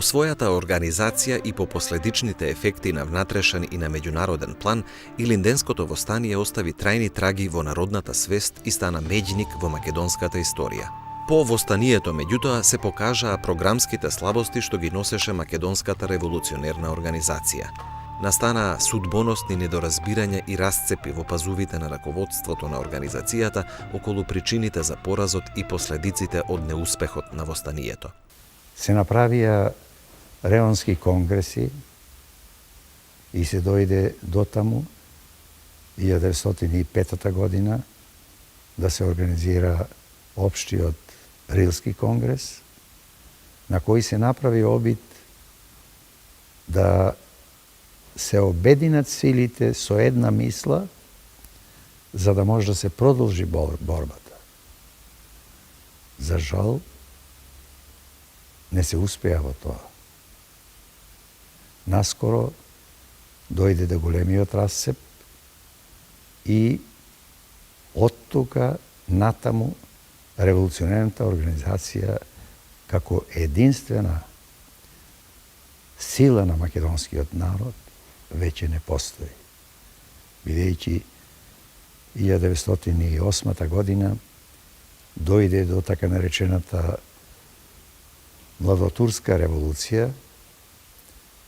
својата организација и по последичните ефекти на внатрешен и на меѓународен план, Илинденското востание остави трајни траги во народната свест и стана меѓник во македонската историја. По востанието, меѓутоа, се покажаа програмските слабости што ги носеше македонската револуционерна организација. Настанаа судбоносни недоразбирања и расцепи во пазувите на раководството на организацијата околу причините за поразот и последиците од неуспехот на востанието. Се направија реонски конгреси и се дојде до таму 1905 година да се организира општиот Рилски конгрес, на кој се направи обид да се обединат силите со една мисла, за да може да се продолжи борбата. За жал, не се успеа во тоа. Наскоро дојде до големиот расцеп и од тука натаму револуционерната организација како единствена сила на македонскиот народ веќе не постои. Бидејќи 1908 година дојде до така наречената Младотурска револуција,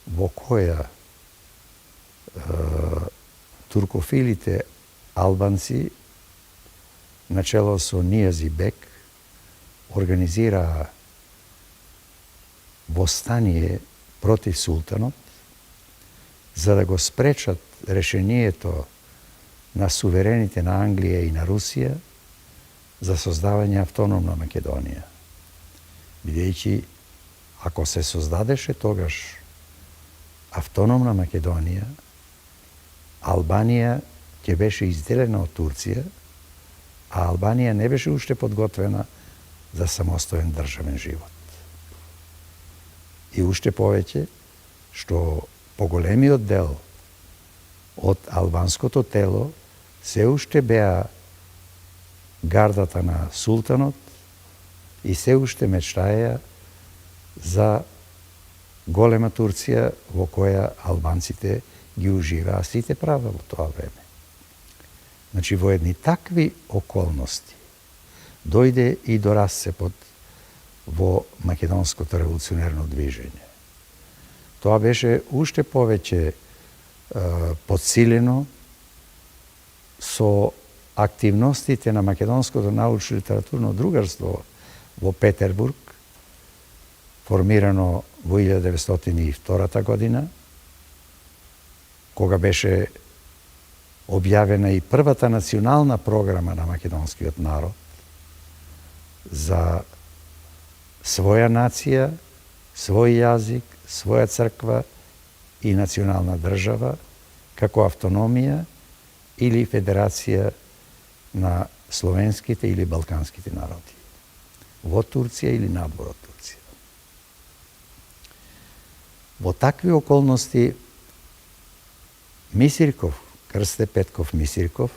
во која туркофилите албанци, начело со Нијази Бек, организираа востание против султанот, за да го спречат решението на суверените на Англија и на Русија за создавање автономна Македонија. Бидејќи, ако се создадеше тогаш автономна Македонија, Албанија ќе беше изделена од Турција, а Албанија не беше уште подготвена за самостоен државен живот. И уште повеќе, што поголемиот дел од албанското тело се уште беа гардата на султанот и се уште мечтаеа за голема Турција во која албанците ги уживаа сите права во тоа време. Значи, во едни такви околности дојде и до расцепот во македонското револуционерно движење. Тоа беше уште повеќе подсилено со активностите на Македонското научно-литературно другарство во Петербург, формирано во 1902 година, кога беше објавена и првата национална програма на македонскиот народ за своја нација, свој јазик, своја црква и национална држава, како автономија или федерација на словенските или балканските народи, во Турција или надвор од Турција. Во такви околности Мисирков, Крсте Петков Мисирков,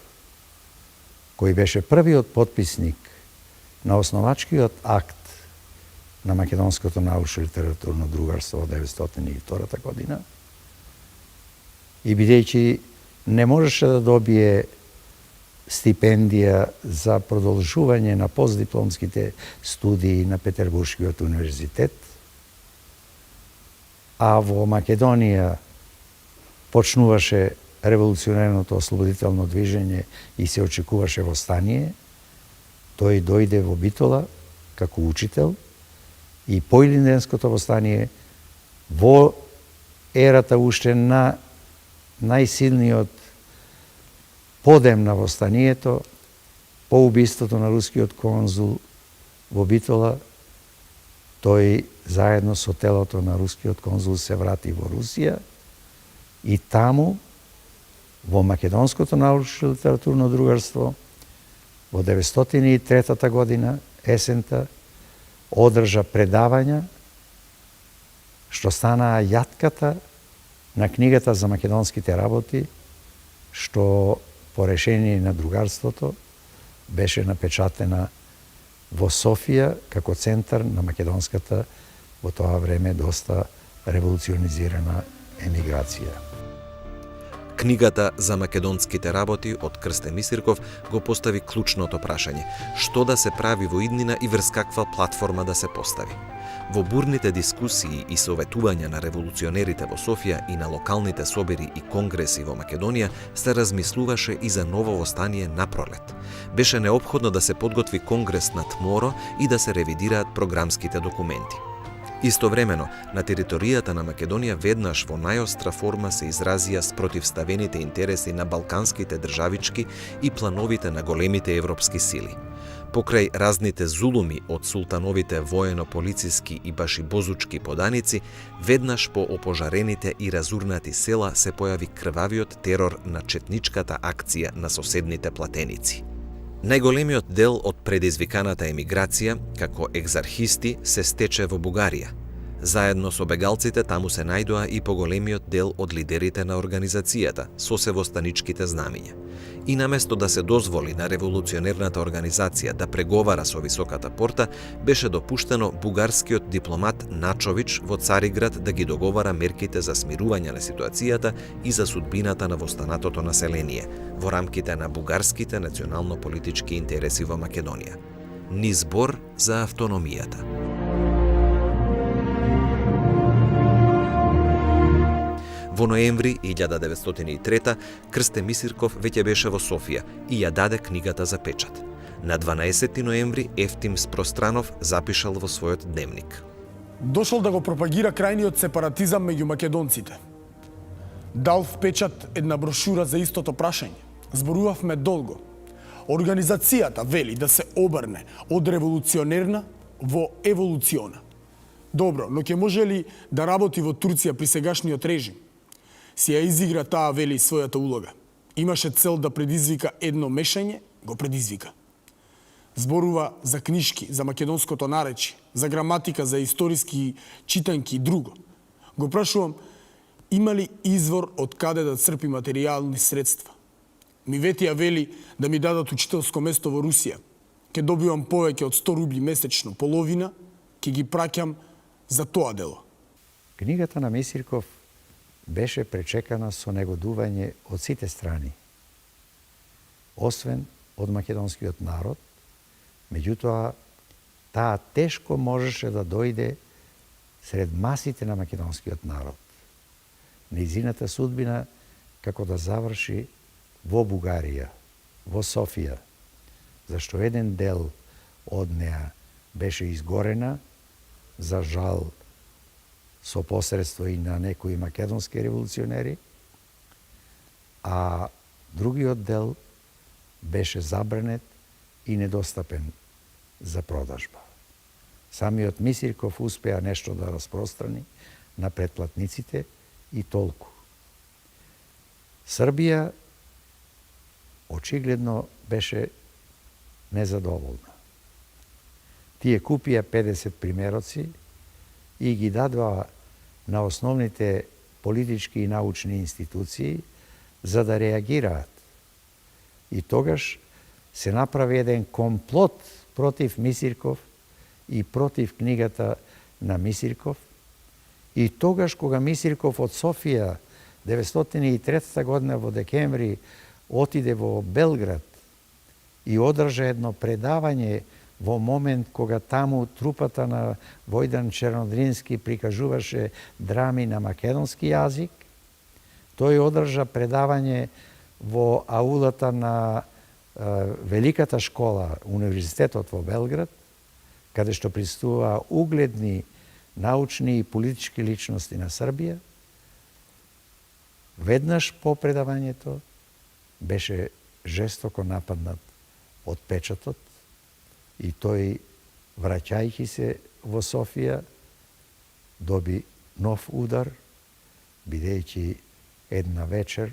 кој беше првиот потписник на основачкиот акт на Македонското научно-литературно другарство од 1902 година, и бидејќи не можеше да добие стипендија за продолжување на постдипломските студии на Петербуршкиот универзитет, а во Македонија почнуваше револуционерното ослободително движење и се очекуваше востание, тој дојде во Битола како учител и по Илинденското востание во ерата уште на најсилниот подем на востанието, по убиството на рускиот конзул во Битола, тој заедно со телото на рускиот конзул се врати во Русија и таму, во Македонското научно-литературно другарство, во 1903 година, есента, одржа предавања што станаа јатката на книгата за македонските работи, што по решение на другарството беше напечатена во Софија како центар на македонската во тоа време доста револуционизирана емиграција. Книгата за македонските работи од Крсте Мисирков го постави клучното прашање: што да се прави во иднина и врз каква платформа да се постави? Во бурните дискусии и советувања на револуционерите во Софија и на локалните собери и конгреси во Македонија се размислуваше и за ново востание напролет. Беше неопходно да се подготви конгрес на тморо и да се ревидираат програмските документи. Истовремено, на територијата на Македонија веднаш во најостра форма се изразија спротивставените интереси на балканските државички и плановите на големите европски сили. Покрај разните зулуми од султановите воено-полициски и башибозучки поданици, веднаш по опожарените и разурнати села се појави крвавиот терор на четничката акција на соседните платеници. Најголемиот дел од предизвиканата емиграција, како екзархисти, се стече во Бугарија. Заедно со бегалците таму се најдоа и поголемиот дел од лидерите на организацијата, со се востаничките знамиња. И наместо да се дозволи на револуционерната организација да преговара со високата порта, беше допуштено бугарскиот дипломат Начович во Цариград да ги договара мерките за смирување на ситуацијата и за судбината на востанатото население во рамките на бугарските национално-политички интереси во Македонија. Низ бор за автономијата. Во ноември 1903 Крсте Мисирков веќе беше во Софија и ја даде книгата за печат. На 12 ноември Ефтим Спространов запишал во својот дневник: Дошол да го пропагира крајниот сепаратизам меѓу македонците. Дал в печат една брошура за истото прашање. Зборувавме долго. Организацијата вели да се обрне од револуционерна во еволуциона. Добро, но ќе може ли да работи во Турција при сегашниот режим? Си ја изигра таа, вели, својата улога. Имаше цел да предизвика едно мешање, го предизвика. Зборува за книжки, за македонското наречие, за граматика, за историски читанки и друго. Го прашувам, има ли извор од каде да црпи материјални средства? Ми ветија, вели, да ми дадат учителско место во Русија. Ке добивам повеќе од 100 рубли месечно, половина, ке ги праќам за тоа дело. Книгата на Мисирков беше пречекана со негодување од сите страни, освен од македонскиот народ, меѓутоа таа тешко можеше да дојде сред масите на македонскиот народ. Нејзината судбина како да заврши во Бугарија, во Софија, зашто еден дел од неа беше изгорена, за жал со посредство и на некои македонски револуционери, а другиот дел беше забранет и недостапен за продажба. Самиот Мисирков успеа нешто да распространи на претплатниците и толку. Србија очигледно беше незадоволна. Тие купија 50 примероци и ги дадоа на основните политички и научни институции за да реагираат. И тогаш се направи еден комплот против Мисирков и против книгата на Мисирков. И тогаш кога Мисирков од Софија 1903 година во декември отиде во Белград и одржа едно предавање во момент кога таму трупата на Војдан Чернодрински прикажуваше драми на македонски јазик, тој одржа предавање во аулата на Великата школа, Универзитетот во Белград, каде што присуствуваа угледни научни и политички личности на Србија. Веднаш по предавањето беше жестоко нападнат од печатот и тој, враќајќи се во Софија, доби нов удар, бидејќи една вечер,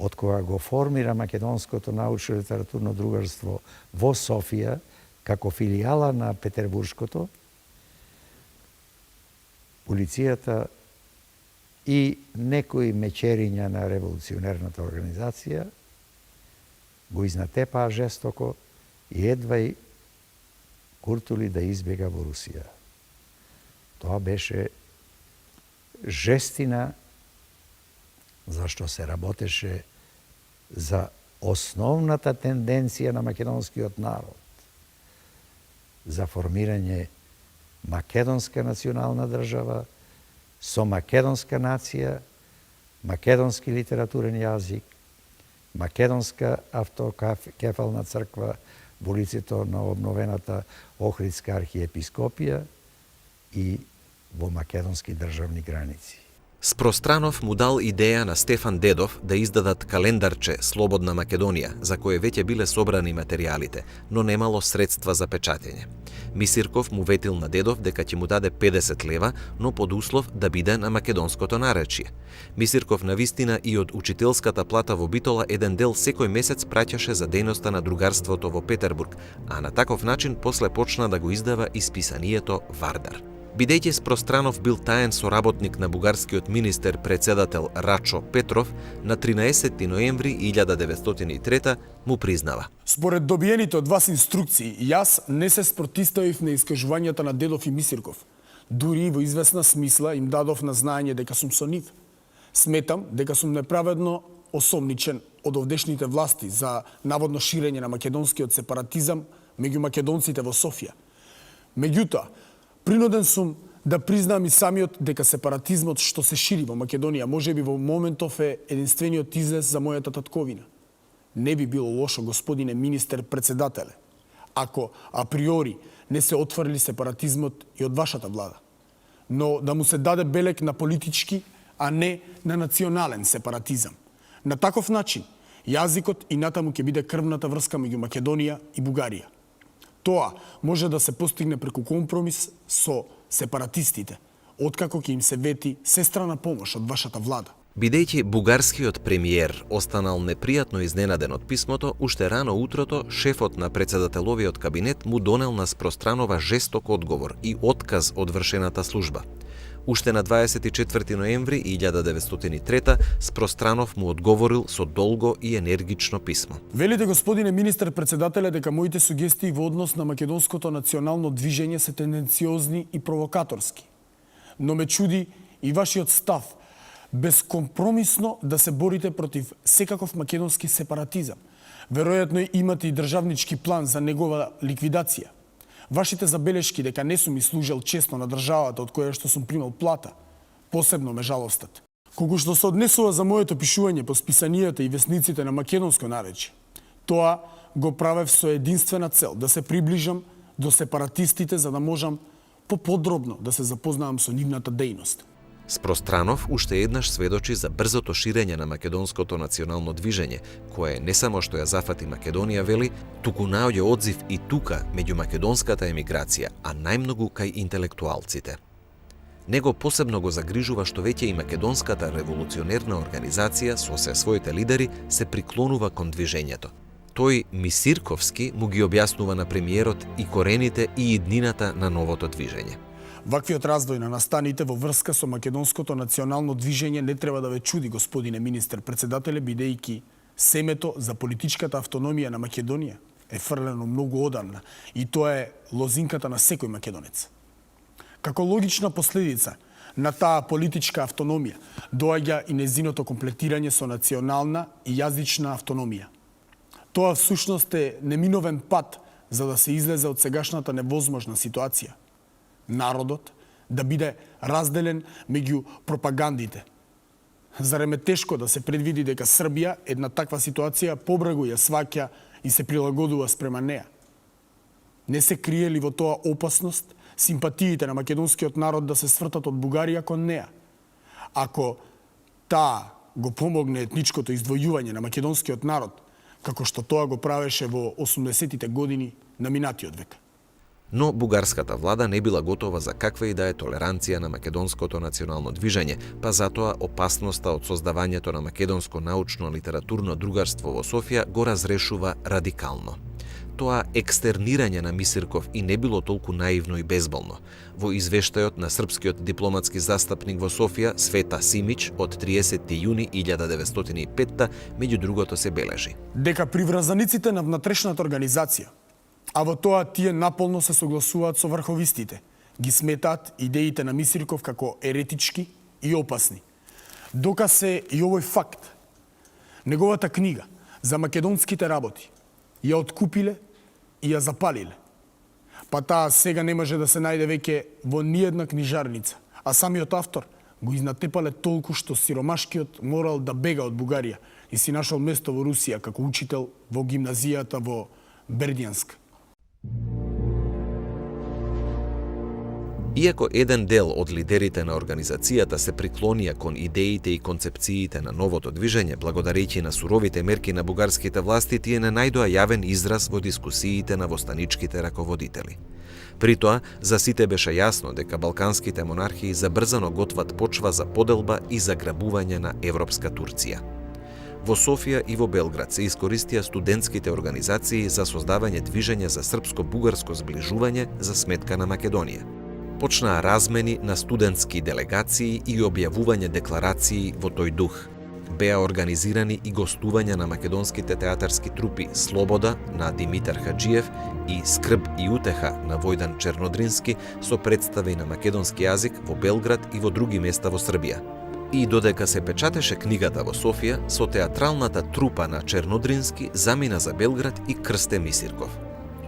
од кога го формира Македонското научно-литературно другарство во Софија, како филијала на Петербуршкото, полицијата и некои мечериња на револуционерната организација го изнатепаа жестоко и едва и Куртули да избега во Русија. Тоа беше жестина зашто се работеше за основната тенденција на македонскиот народ за формирање македонска национална држава со македонска нација, македонски литературен јазик, македонска автокефална црква во лицето на обновената Охридска архиепископија и во македонски државни граници. Спространов му дал идеја на Стефан Дедов да издадат календарче Слободна Македонија, за кое веќе биле собрани материјалите, но немало средства за печатење. Мисирков му ветил на Дедов дека ќе му даде 50 лева, но под услов да биде на македонското наречје. Мисирков навистина и од учителската плата во Битола еден дел секој месец праќаше за дејноста на другарството во Петербург, а на таков начин после почна да го издава и списанието Вардар. Бидејќи Спространов бил таен соработник на бугарскиот министер-председател Рачо Петров, на 13 ноември 1903 му признава: Според добиените од вас инструкции, јас не се спротивставив на искажувањата на Дедов и Мисирков. Дури во известна смисла им дадов на знаење дека сум со нив. Сметам дека сум неправедно осомничен од овдешните власти за наводно ширење на македонскиот сепаратизам меѓу македонците во Софија. Меѓутоа, принуден сум да признам и самиот дека сепаратизмот што се шири во Македонија можеби во моментов е единствениот излез за мојата татковина. Не би било лошо, господине министер-председателе, ако априори не се отврли сепаратизмот и од вашата влада, но да му се даде белег на политички, а не на национален сепаратизам. На таков начин, јазикот и натаму ќе биде крвната врска меѓу Македонија и Бугарија. Тоа може да се постигне преку компромис со сепаратистите, откако ќе им се вети сестрана помош од вашата влада. Бидејќи бугарскиот премиер останал непријатно изненаден од писмото, уште рано утрото шефот на председателовиот кабинет му донел на Спространова жесток одговор и отказ од вршената служба. Уште на 24 ноември 1903 Спространов му одговорил со долго и енергично писмо. Велите, господине министер-председателе, дека моите сугестии во однос на македонското национално движење се тенденциозни и провокаторски. Но ме чуди и вашиот став безкомпромисно да се борите против секаков македонски сепаратизам. Веројатно имате и државнички план за негова ликвидација. Вашите забелешки дека не сум и служел честно на државата од која што сум примал плата, посебно ме жалостат. Колку што се однесува за моето пишување по списанијата и весниците на македонско наречје, тоа го правев со единствена цел да се приближам до сепаратистите за да можам поподробно да се запознавам со нивната дејност. Спространов уште еднаш сведочи за брзото ширење на македонското национално движење, кое не само што ја зафати Македонија, вели, туку наоѓа одзив и тука меѓу македонската емиграција, а најмногу кај интелектуалците. Него посебно го загрижува што веќе и македонската револуционерна организација со се своите лидери се приклонува кон движењето. Тој Мисирковски му ги објаснува на премиерот и корените и иднината на новото движење. Ваквиот раздвој на настаните во врска со македонското национално движење не треба да ве чуди, господине министер-председателе, бидејќи семето за политичката автономија на Македонија е фрлено многу одамна и тоа е лозинката на секој македонец. Како логична последица на таа политичка автономија доаѓа и незиното комплетирање со национална и јазична автономија. Тоа всушност е неминовен пат за да се излезе од сегашната невозможна ситуација. Народот да биде разделен меѓу пропагандите. Зарем е тешко да се предвиди дека Србија една таква ситуација побрегу ја сваќа и се прилагодува спрема неа? Не се крие ли во тоа опасност симпатиите на македонскиот народ да се свртат од Бугарија кон неа? Ако таа го помогне етничкото издвојување на македонскиот народ, како што тоа го правеше во 80-тите години на минатиот век. Но бугарската влада не била готова за каква и да е толеранција на македонското национално движење, па затоа опасноста од создавањето на македонско научно-литературно другарство во Софија го разрешува радикално. Тоа екстернирање на Мисирков и не било толку наивно и безболно. Во извештајот на српскиот дипломатски застапник во Софија, Света Симич, од 30 јуни 1905, меѓу другото се бележи: дека приврзаниците на внатрешната организација, а во тоа тие наполно се согласуваат со врховистите, ги сметаат идеите на Мисирков како еретички и опасни. Доказ е и овој факт. Неговата книга за македонските работи ја откупиле и ја запалиле. Па таа сега не може да се најде веќе во ниедна книжарница, а самиот автор го изнатепале толку што сиромашкиот морал да бега од Бугарија и си нашол место во Русија како учител во гимназијата во Бердјанск. Иако еден дел од лидерите на организацијата се приклонија кон идеите и концепциите на новото движење, благодарејќи на суровите мерки на бугарските власти, тие не најдоа јавен израз во дискусиите на востаничките раководители. При тоа, за сите беше јасно дека балканските монархии забрзано готват почва за поделба и заграбување на европска Турција. Во Софија и во Белград се искористија студентските организации за создавање движење за српско-бугарско зближување за сметка на Македонија. Почнаа размени на студентски делегации и објавување декларации во тој дух. Беа организирани и гостувања на македонските театарски трупи Слобода на Димитар Хаджиев и Скрб и утеха на Војдан Чернодрински со представи на македонски јазик во Белград и во други места во Србија. И додека се печатеше книгата во Софија, со театралната трупа на Чернодрински замина за Белград и Крсте Мисирков.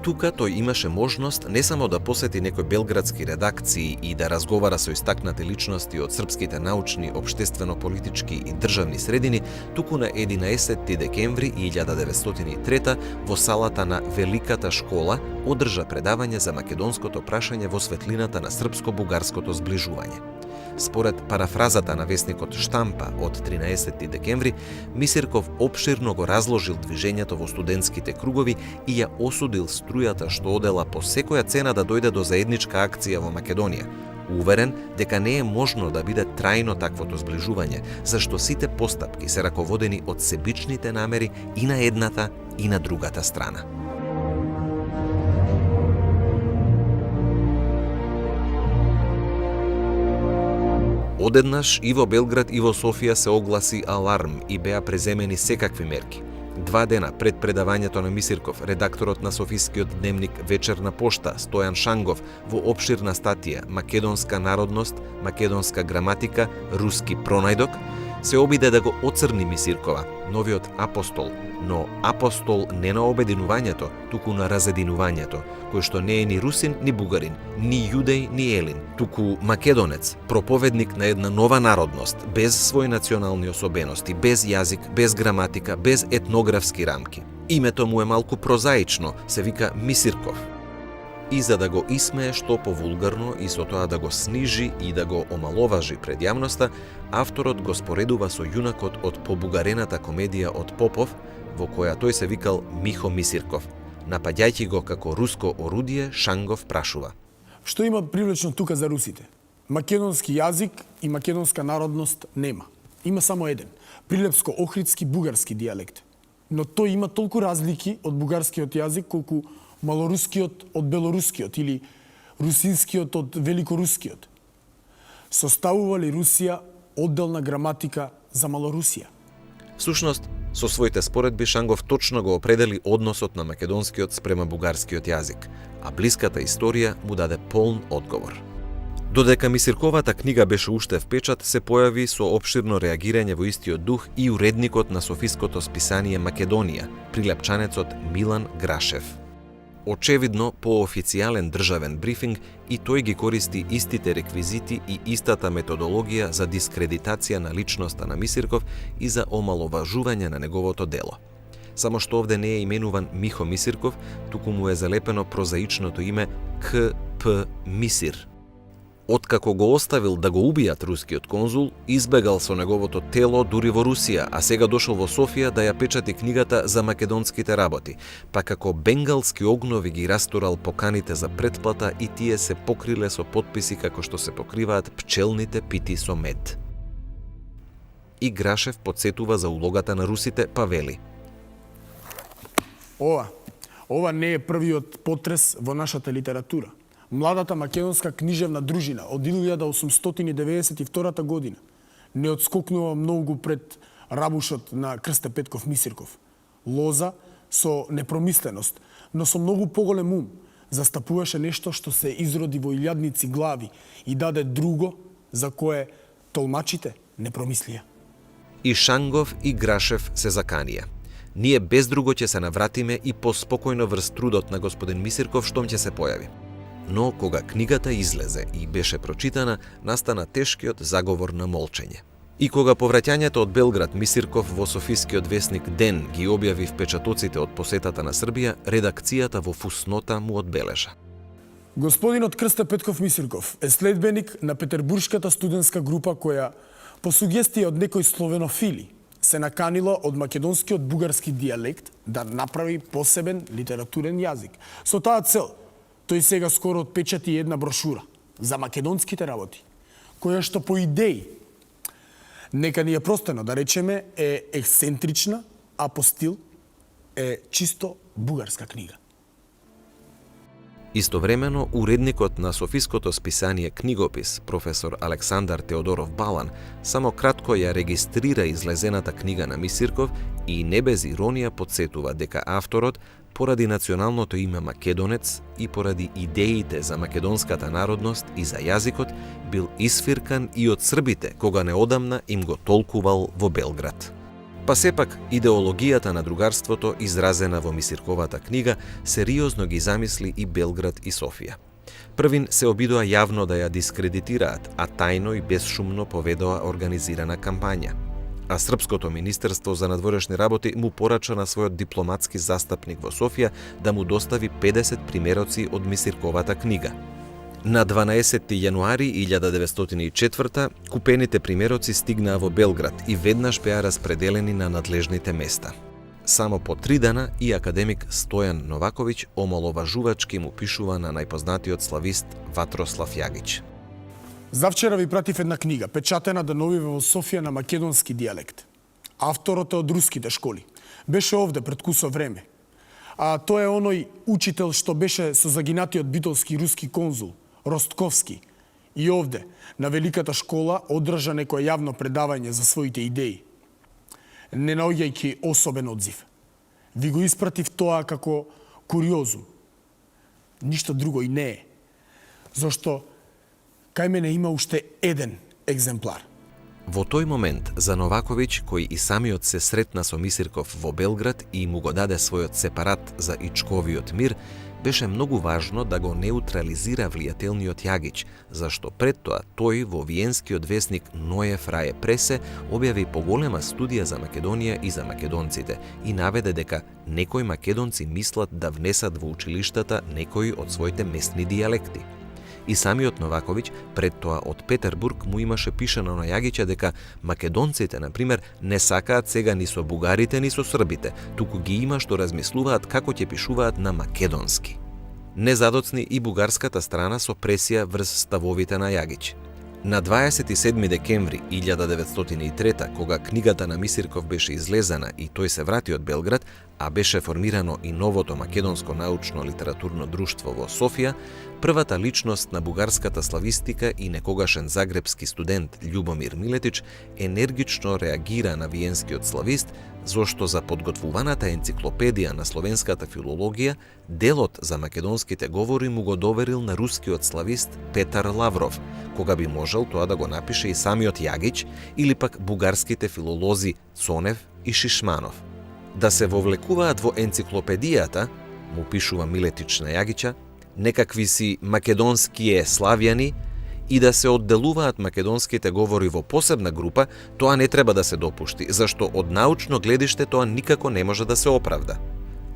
Тука тој имаше можност не само да посети некои белградски редакции и да разговара со истакнати личности од српските научни, општествено-политички и државни средини, туку на 11 декември 1903 во салата на Великата школа одржа предавање за македонското прашање во светлината на српско-бугарското зближување. Според парафразата на весникот Штампа од 13 декември, Мисирков опширно го разложил движењето во студентските кругови и ја осудил струјата што одела по секоја цена да дојде до заедничка акција во Македонија, уверен дека не е можно да биде трајно таквото зближување, зашто сите постапки се раководени од себичните намери и на едната и на другата страна. Одеднаш и во Белград и во Софија се огласи аларм и беа преземени секакви мерки. 2 дена пред предавањето на Мисирков, редакторот на Софискиот дневник Вечерна пошта Стојан Шангов во опширна статија Македонска народност, македонска граматика, руски пронајдок, се обиде да го оцрни Мисиркова, новиот апостол, но апостол не на обединувањето, туку на разединувањето, кој што не е ни русин, ни бугарин, ни јудеј, ни елин, туку македонец, проповедник на една нова народност, без своји национални особености, без јазик, без граматика, без етнографски рамки. Името му е малку прозаично, се вика Мисирков. И за да го исмее што повулгарно и со тоа да го снижи и да го омаловажи пред јавноста, авторот го споредува со јунакот од побугарената комедија од Попов, во која тој се викал Михо Мисирков. Напаѓајќи го како руско орудие, Шангов прашува: Што има привлечно тука за русите? Македонски јазик и македонска народност нема. Има само еден, прилепско-охридски бугарски дијалект. Но тој има толку разлики од бугарскиот јазик колку малорускиот од белорускиот или русинскиот од великорускиот. Составували Русија одделна граматика за Малорусија? Всушност, со своите споредби Шангов точно го определи односот на македонскиот спрема бугарскиот јазик, а блиската историја му даде полн одговор. Додека Мисирковата книга беше уште в печат, се појави со опширно реагирање во истиот дух и уредникот на софиското списание Македонија, прилепчанецот Милан Грашев. Очевидно, по официјален државен брифинг, и тој ги користи истите реквизити и истата методологија за дискредитација на личноста на Мисирков и за омаловажување на неговото дело. Само што овде не е именуван Михо Мисирков, туку му е залепено прозаичното име К.П. Мисир. Откако го оставил да го убијат рускиот конзул, избегал со неговото тело дури во Русија, а сега дошол во Софија да ја печати книгата за македонските работи, па како бенгалски огнови ги растурал поканите за претплата и тие се покриле со потписи како што се покриваат пчелните пити со мед. И Грашев подсетува за улогата на русите, па вели: Ова не е првиот потрес во нашата литература. Младата македонска книжевна дружина од 1892 година не отскокнува многу пред рабушот на Крсте Петков Мисирков. Лоза со непромисленост, но со многу поголем ум, застапуваше нешто што се изроди во илјадници глави и даде друго за кое толмачите не промислија. И Шангов и Грашев се заканија. Ние без друго ќе се навратиме и поспокојно врз трудот на господин Мисирков штом ќе се појави. Но кога книгата излезе и беше прочитана, настана тешкиот заговор на молчење. И кога повраќањето од Белград Мисирков во Софискиот весник Ден ги објави впечатоците од посетата на Србија, редакцијата во фуснота му одбележа. Господинот Крсте Петков Мисирков е следбеник на петербуршката студентска група која, по сугестија од некои словенофили, се наканила од македонскиот бугарски дијалект да направи посебен литературен јазик. Со таа цел, тој сега скоро отпечати една брошура за македонските работи, која што по идеи, нека ни е простено да речеме, е ексцентрична, а по стил е чисто бугарска книга. Истовремено, уредникот на Софиското списание Книгопис, професор Александар Теодоров Балан, само кратко ја регистрира излезената книга на Мисирков и не без иронија подсетува дека авторот, поради националното име македонец и поради идеите за македонската народност и за јазикот, бил исфиркан и од србите, кога неодамна им го толкувал во Белград. Па сепак, идеологијата на другарството, изразена во Мисирковата книга, сериозно ги замисли и Белград и Софија. Првин се обидоа јавно да ја дискредитираат, а тајно и безшумно поведоа организирана кампања. А Српското министерство за надворешни работи му порача на својот дипломатски застапник во Софија да му достави 50 примероци од Мисирковата книга. На 12 јануари 1904 купените примероци стигнаа во Белград и веднаш беа распределени на надлежните места. Само по 3 дана и академик Стојан Новаковиќ омаловажувачки му пишува на најпознатиот славист Ватрослав Јагиќ. Завчера ви пратив една книга, печатена деновиве во Софија на македонски дијалект. Авторот е од руските школи. Беше овде пред кусо време. А тој е оној учител што беше со загинатиот битолски руски конзул, Ростковски. И овде, на Великата школа, одржа некој јавно предавање за своите идеи. Не наоѓајќи особен одзив. Ви го испратив тоа како куриозум. Ништо друго и не е. Зошто кај мене има уште еден екземплар. Во тој момент за Новаковиќ, кој и самиот се сретна со Мисирков во Белград и му го даде својот сепарат за Ичковиот мир, беше многу важно да го неутрализира влијателниот Јагиќ, зашто пред тоа тој во виенскиот весник Ноје Фраје Пресе објави поголема студија за Македонија и за македонците и наведе дека некои македонци мислат да внесат во училиштата некои од своите местни дијалекти. И самиот Новаковиќ пред тоа од Петербург му имаше пишано на Јагиќа дека македонците, например, не сакаат сега ни со бугарите, ни со србите, туку ги има што размислуваат како ќе пишуваат на македонски. Незадоцни и бугарската страна со пресија врз ставовите на Јагиќ. На 27 декември 1903, кога книгата на Мисирков беше излезена и тој се врати од Белград, а беше формирано и новото македонско научно-литературно друштво во Софија, првата личност на бугарската славистика и некогашен загребски студент Љубомир Милетич енергично реагира на виенскиот славист, зошто за подготвуваната енциклопедија на словенската филологија делот за македонските говори му го доверил на рускиот славист Петар Лавров, кога би можел тоа да го напише и самиот Јагиќ или пак бугарските филолози Цонев и Шишманов. Да се вовлекуваат во енциклопедијата, му пишува Милетич на Јагиќа, некакви си македонские славјани и да се одделуваат македонските говори во посебна група, тоа не треба да се допушти, зашто од научно гледиште тоа никако не може да се оправда.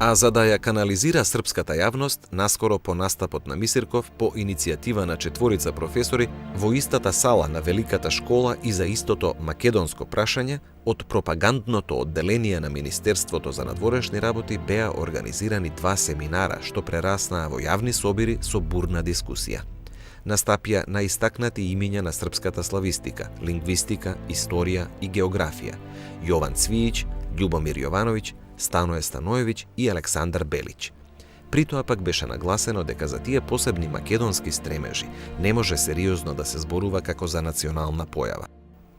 А за да ја канализира српската јавност, наскоро по настапот на Мисирков, по иницијатива на 4 професори, во истата сала на Великата школа и за истото македонско прашање, од пропагандното одделение на Министерството за надворешни работи беа организирани 2 семинара, што прераснаа во јавни собири со бурна дискусија. Настапија наистакнати имиња на српската славистика, лингвистика, историја и географија: Јован Цвијич, Љубомир Јовановиќ, Станоје Станојевиќ и Александар Белиќ. При тоа пак беше нагласено дека за тие посебни македонски стремежи не може сериозно да се зборува како за национална појава.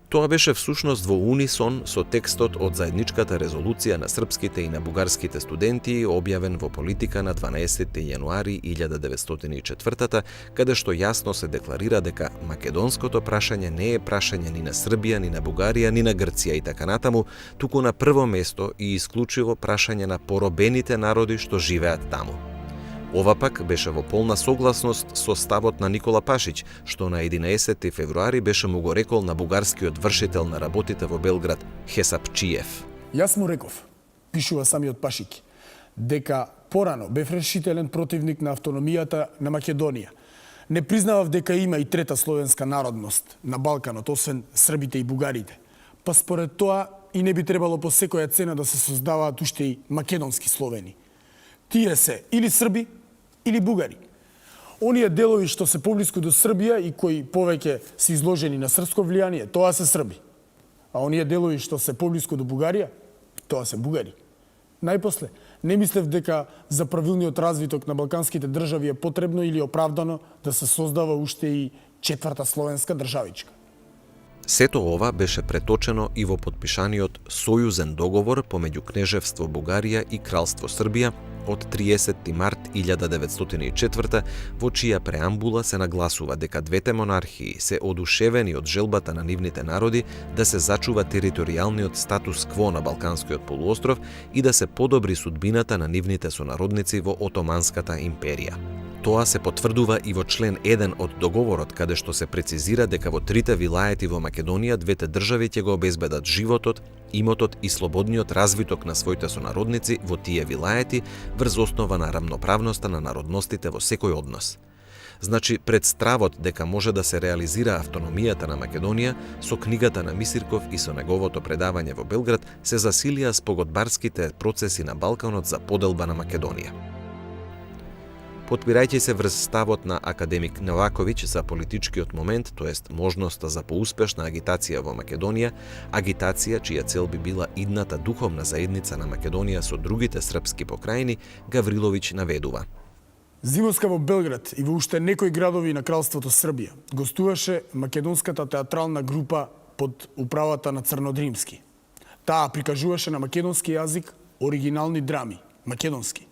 Тоа беше всушност во унисон со текстот од заедничката резолуција на српските и на бугарските студенти, објавен во Политика на 12 јануари 1904, каде што јасно се декларира дека македонското прашање не е прашање ни на Србија, ни на Бугарија, ни на Грција и така натаму, туку на прво место и исклучиво прашање на поробените народи што живеат таму. Ова пак беше во полна согласност со ставот на Никола Пашиć, што на 11 февруари беше му го рекол на бугарскиот вршител на работите во Белград Хесапчиев. Јас му реков, пишува самиот Пашиć, дека порано бев решителен противник на автономијата на Македонија. Не признавав дека има и трета словенска народност на Балканот, освен србите и бугарите. Па според тоа и не би требало по секоја цена да се создаваат уште и македонски словени. Тие се или срби, или бугари. Оние делови што се поблиску до Србија и кои повеќе се изложени на српско влијание, тоа се срби. А оние делови што се поблиску до Бугарија, тоа се бугари. Најпосле, не мислев дека за правилниот развиток на балканските држави е потребно или оправдано да се создава уште и четврта словенска државичка. Сето ова беше преточено и во подпишаниот сојузен договор помеѓу Кнежевство Бугарија и Кралство Србија од 30 март 1904, во чија преамбула се нагласува дека двете монархии се одушевени од желбата на нивните народи да се зачува територијалниот статус кво на Балканскиот полуостров и да се подобри судбината на нивните сонародници во Отоманската империја. Тоа се потврдува и во член 1 од договорот, каде што се прецизира дека во трите вилаети во Македонија двете држави ќе го обезбедат животот, имотот и слободниот развиток на своите сонародници во тие вилаети врз основа на рамноправноста на народностите во секој однос. Значи, пред стравот дека може да се реализира автономијата на Македонија, со книгата на Мисирков и со неговото предавање во Белград се засилија спогодбарските процеси на Балканот за поделба на Македонија. Потпирајќи се врз ставот на академик Новаковиќ за политичкиот момент, тоест можноста за поуспешна агитација во Македонија, агитација чија цел би била идната духовна заедница на Македонија со другите српски покрајни, Гавриловиќ наведува. Зимоска во Белград и во уште некои градови на Кралството Србија гостуваше македонската театрална група под управата на Црнодримски. Таа прикажуваше на македонски јазик оригинални драми, македонски.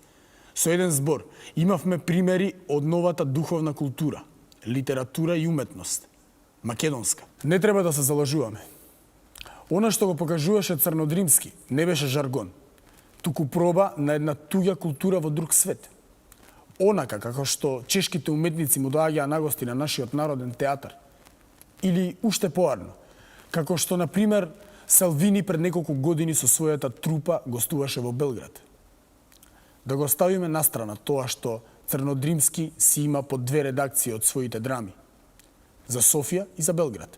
Со еден збор, имавме примери од новата духовна култура, литература и уметност. Македонска. Не треба да се залажуваме. Она што го покажуваше Црнодримски не беше жаргон, туку проба на една туѓа култура во друг свет. Онака како што чешките уметници му доаѓаа нагости на нашиот народен театар. Или уште поарно, како што, на пример, Салвини пред неколку години со својата трупа гостуваше во Белград. Да го ставиме настрана тоа што Црнодримски си има по две редакции од своите драми. За Софија и за Белград.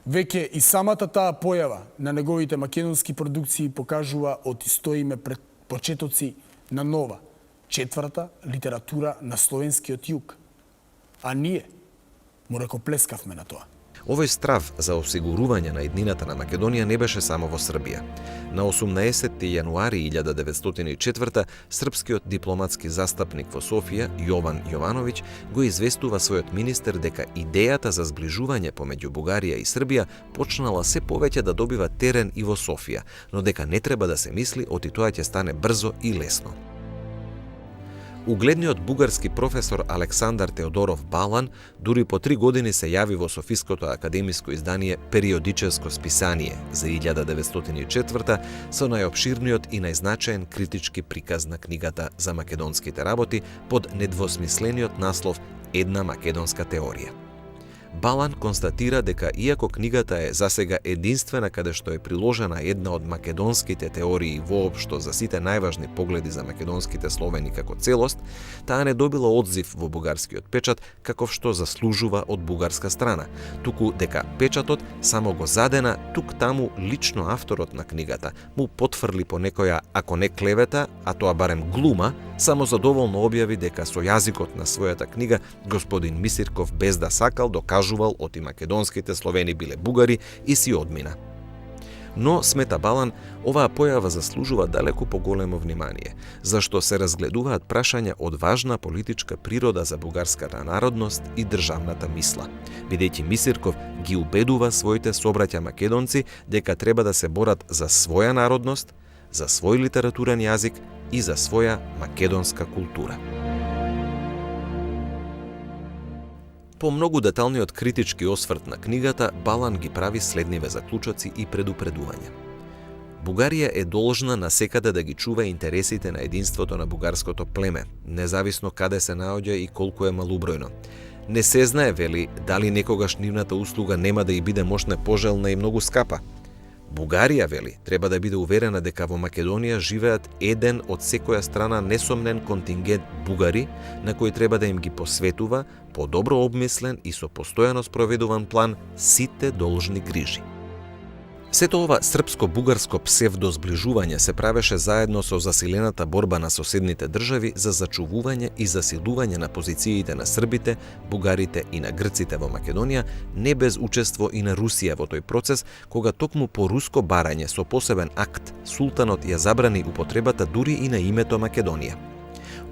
Веќе и самата таа појава на неговите македонски продукции покажува од исто име пред почетоци на нова, четврта литература на словенскиот југ. А ние му ракоплескавме на тоа. Овој страв за осигурување на еднината на Македонија не беше само во Србија. На 18 јануари 1904 српскиот дипломатски застапник во Софија, Јован Јовановиќ, го известува својот министер дека идејата за зближување помеѓу Бугарија и Србија почнала се повеќе да добива терен и во Софија, но дека не треба да се мисли оти тоа ќе стане брзо и лесно. Угледниот бугарски професор Александар Теодоров Балан дури по 3 години се јави во Софиското академиско издание Периодическо списание за 1904 со најопширниот и најзначаен критички приказ на книгата за македонските работи под недвосмислениот наслов Една македонска теорија. Балан констатира дека иако книгата е засега единствена каде што е приложена една од македонските теории воопшто за сите најважни погледи за македонските словени како целост, таа не добила одзив во бугарскиот печат каков што заслужува од бугарска страна, туку дека печатот само го задена тук-таму лично авторот на книгата, му потврли по некоја, ако не клевета, а тоа барем глума, само задоволно објави дека со јазикот на својата книга господин Мисирков без да сакал докажувал оти македонските словени биле бугари и си одмина. Но, смета Балан, оваа појава заслужува далеку поголемо внимание, зашто се разгледуваат прашања од важна политичка природа за бугарската народност и државната мисла, бидејќи Мисирков ги убедува своите собраќа македонци дека треба да се борат за своја народност, за свој литературен јазик и за своја македонска култура. По многу деталниот критички осврт на книгата, Балан ги прави следниве заклучоци и предупредувања. Бугарија е должна насекаде да ги чува интересите на единството на бугарското племе, независно каде се наоѓа и колку е малубројно. Не се знае, вели, дали некогаш нивната услуга нема да и биде можне пожелна и многу скапа. Бугарија, вели, треба да биде уверена дека во Македонија живеат еден од секоја страна несомнен контингент бугари на кои треба да им ги посветува по добро обмислен и со постојано спроведуван план сите должни грижи. Сето ова српско-бугарско псевдозближување се правеше заедно со засилената борба на соседните држави за зачувување и засилување на позициите на србите, бугарите и на грците во Македонија, не без учество и на Русија во тој процес, кога токму по руско барање со посебен акт султанот ја забрани употребата дури и на името Македонија.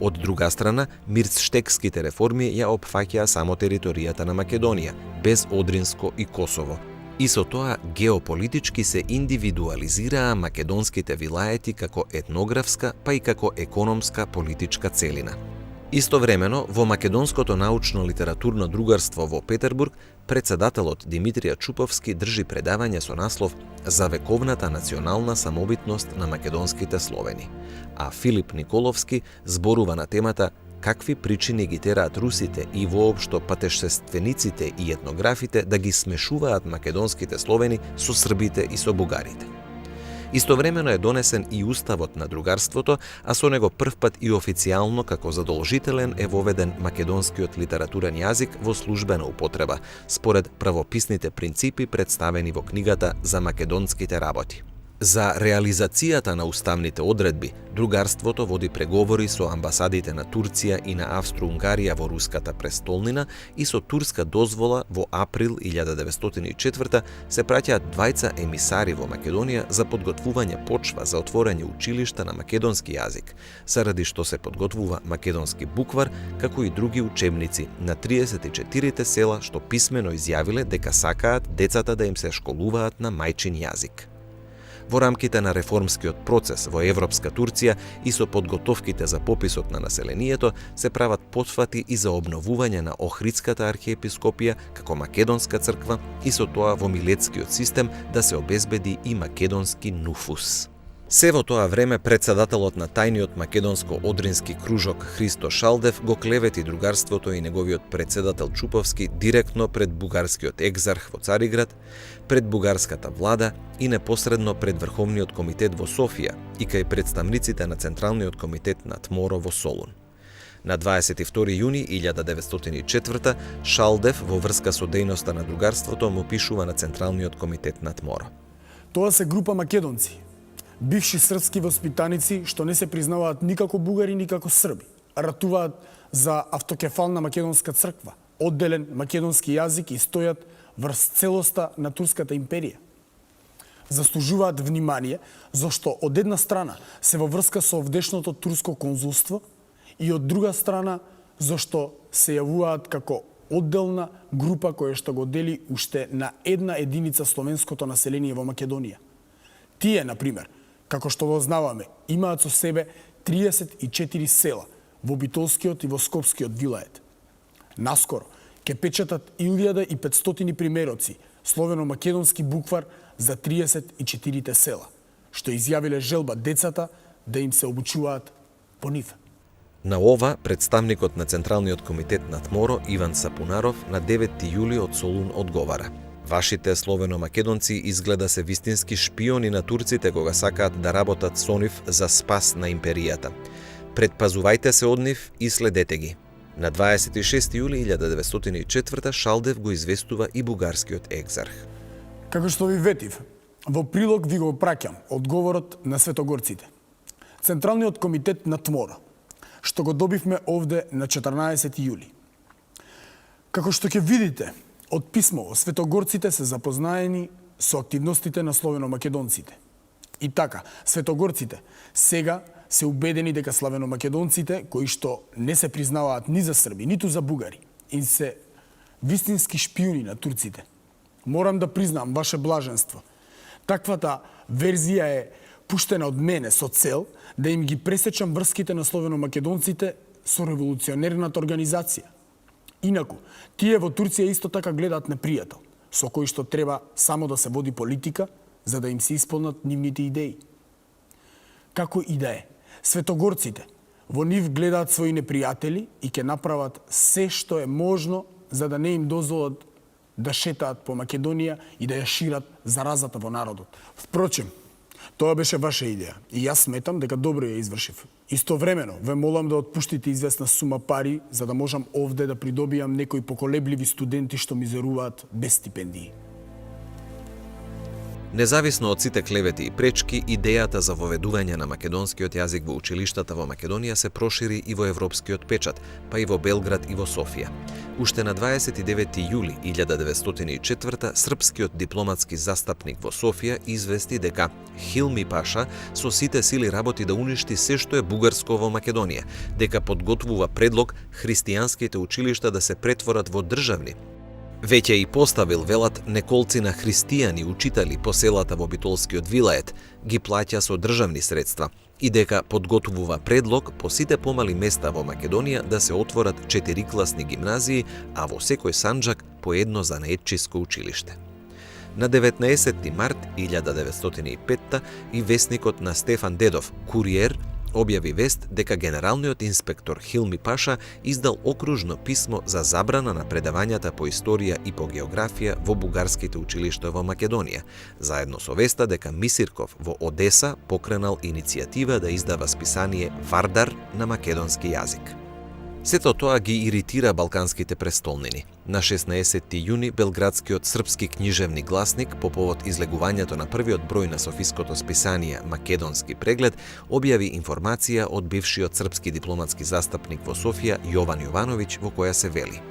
Од друга страна, мирцштекските реформи ја опфаќаа само територијата на Македонија, без Одринско и Косово. И со тоа геополитички се индивидуализираа македонските вилаети како етнографска, па и како економска политичка целина. Истовремено, во Македонското научно-литературно другарство во Петербург, председателот Димитрија Чуповски држи предавање со наслов «За вековната национална самобитност на македонските словени», а Филип Николовски зборува на темата какви причини ги тераат русите и воопшто патешествениците и етнографите да ги смешуваат македонските словени со србите и со бугарите. Истовремено е донесен и уставот на другарството, а со него првпат и официјално како задолжителен е воведен македонскиот литературен јазик во службена употреба, според правописните принципи представени во книгата за македонските работи. За реализацијата на уставните одредби, другарството води преговори со амбасадите на Турција и на Австро-Унгарија во руската престолнина и со турска дозвола во април 1904 се праќаат двајца емисари во Македонија за подготвување почва за отворање училишта на македонски јазик, заради што се подготвува македонски буквар, како и други учебници на 34 села што писмено изјавиле дека сакаат децата да им се школуваат на мајчин јазик. Во рамките на реформскиот процес во Европска Турција и со подготовките за пописот на населението се прават потфати и за обновување на Охридската архиепископија како македонска црква и со тоа во милетскиот систем да се обезбеди и македонски нуфус. Се во тоа време председателот на тајниот македонско-одрински кружок Христо Шалдев го клевети другарството и неговиот председател Чуповски директно пред бугарскиот екзарх во Цариград, пред бугарската влада и непосредно пред Врховниот комитет во Софија и кај представниците на Централниот комитет на ТМОРО во Солун. На 22 јуни 1904 Шалдев во врска со дејноста на другарството му пишува на Централниот комитет на ТМОРО. Тоа се група македонци, бивши српски воспитаници што не се признаваат никако бугари, никако срби. Ратуваат за автокефална македонска црква, одделен македонски јазик и стојат врз целоста на Турската империја. Заслужуваат внимание зашто од една страна се во врска со овдешното турско конзулство и од друга страна зашто се јавуваат како одделна група која што го дели уште на една единица словенското население во Македонија. Тие, например, како што го знаваме, имаат со себе 34 села во Битолскиот и во Скопскиот вилает. Наскоро ќе печатат 1500 примероци словено-македонски буквар за 34 села, што изјавиле желба децата да им се обучуваат по нив. На ова, представникот на Централниот комитет на ТМОРО Иван Сапунаров на 9 јули од Солун одговара: Вашите словено-македонци изгледа се вистински шпиони на турците кога сакаат да работат со нив за спас на империјата. Предпазувајте се од нив и следете ги. На 26 јули 1904 Шалдев го известува и бугарскиот екзарх. Како што ви ветив, во прилог ви го праќам одговорот на светогорците. Централниот комитет на ТМОРО, што го добивме овде на 14 јули. Како што ќе видите, од писмово светогорците се запознаени со активностите на славено-македонците. И така, светогорците сега се убедени дека славено-македонците, кои што не се признаваат ни за срби, ниту за бугари, и се вистински шпиуни на турците. Морам да признам, ваше блаженство, таквата верзија е пуштена од мене со цел да им ги пресечам врските на славено-македонците со револуционерната организација. Инаку, тие во Турција исто така гледаат непријател, со кој што треба само да се води политика, за да им се исполнат нивните идеи. Како и да е, светогорците во нив гледаат своји непријатели и ќе направат се што е можно за да не им дозволат да шетаат по Македонија и да ја шират заразата во народот. Впрочем, тоа беше ваша идеја и јас сметам дека добро ја извршив. Истовремено, ве молам да отпуштите известна сума пари за да можам овде да придобијам некои поколебливи студенти што мизеруваат без стипендии. Независно од сите клевети и пречки, идејата за воведување на македонскиот јазик во училиштата во Македонија се прошири и во европскиот печат, па и во Белград и во Софија. Уште на 29 јули 1904 српскиот дипломатски застапник во Софија извести дека Хилми Паша со сите сили работи да уништи се што е бугарско во Македонија, дека подготвува предлог христијанските училишта да се претворат во државни. Веќе и поставил, велат, неколци на христијани учители по селата во Битолскиот вилает, ги плаќа со државни средства и дека подготвува предлог по сите помали места во Македонија да се отворат 4-класни гимназии, а во секој санџак по едно занаетчиско училиште. На 19 март 1905 и весникот на Стефан Дедов, Куриер, објави вест дека генералниот инспектор Хилми Паша издал окружно писмо за забрана на предавањата по историја и по географија во бугарските училишта во Македонија, заедно со веста дека Мисирков во Одеса покренал иницијатива да издава списание Вардар на македонски јазик. Сето тоа ги иритира балканските престолнини. На 16 јуни белградскиот српски книжевни гласник по повод излегувањето на првиот број на софиското списание Македонски преглед објави информација од бившиот српски дипломатски застапник во Софија Јован Јовановиќ во која се вели: